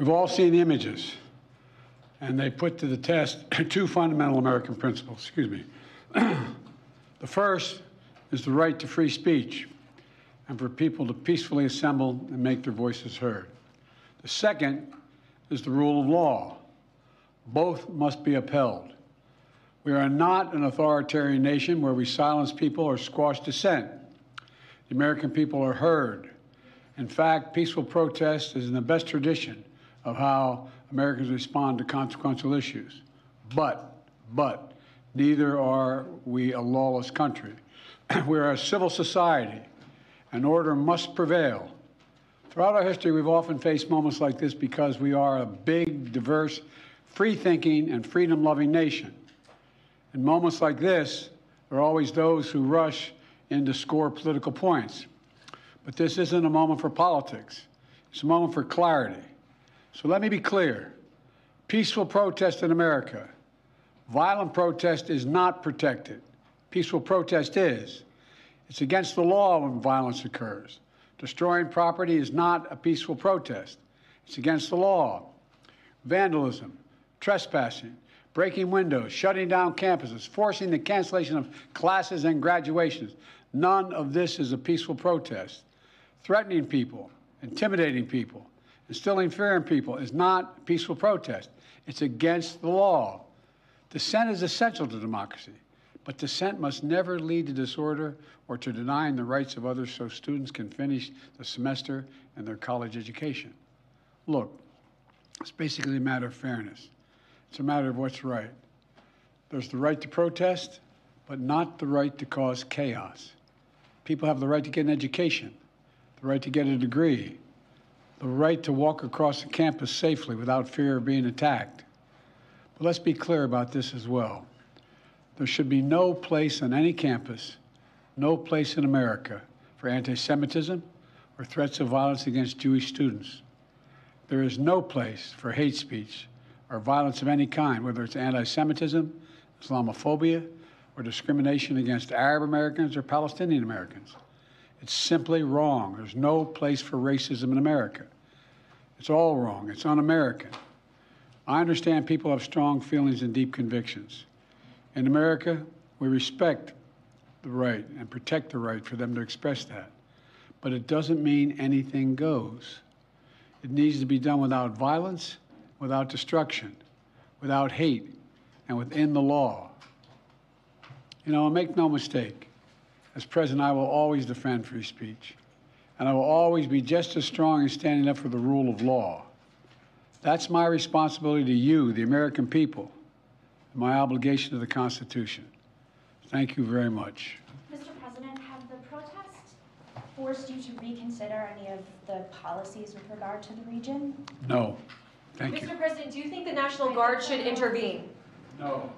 We've all seen the images, and they put to the test two fundamental American principles. Excuse me. The first is the right to free speech and for people to peacefully assemble and make their voices heard. The second is the rule of law. Both must be upheld. We are not an authoritarian nation where we silence people or squash dissent. The American people are heard. In fact, peaceful protest is in the best tradition of how Americans respond to consequential issues. But, neither are we a lawless country. We are a civil society, and order must prevail. Throughout our history, we've often faced moments like this because we are a big, diverse, free-thinking, and freedom-loving nation. In moments like this, there are always those who rush in to score political points. But this isn't a moment for politics. It's a moment for clarity. So let me be clear. Peaceful protest in America. Violent protest is not protected. Peaceful protest is. It's against the law when violence occurs. Destroying property is not a peaceful protest. It's against the law. Vandalism, trespassing, breaking windows, shutting down campuses, forcing the cancellation of classes and graduations. None of this is a peaceful protest. Threatening people, intimidating people, instilling fear in people is not a peaceful protest. It's against the law. Dissent is essential to democracy, but dissent must never lead to disorder or to denying the rights of others so students can finish the semester and their college education. Look, it's basically a matter of fairness. It's a matter of what's right. There's the right to protest, but not the right to cause chaos. People have the right to get an education, the right to get a degree, the right to walk across the campus safely without fear of being attacked. But let's be clear about this as well. There should be no place on any campus, no place in America for anti-Semitism or threats of violence against Jewish students. There is no place for hate speech or violence of any kind, whether it's anti-Semitism, Islamophobia, or discrimination against Arab Americans or Palestinian Americans. It's simply wrong. There's no place for racism in America. It's all wrong. It's un-American. I understand people have strong feelings and deep convictions. In America, we respect the right and protect the right for them to express that. But it doesn't mean anything goes. It needs to be done without violence, without destruction, without hate, and within the law. You know, make no mistake, as president, I will always defend free speech, and I will always be just as strong in standing up for the rule of law. That's my responsibility to you, the American people, and my obligation to the Constitution. Thank you very much. Mr. President, have the protests forced you to reconsider any of the policies with regard to the region? No. Thank you. Mr. President, do you think the National Guard should intervene? No.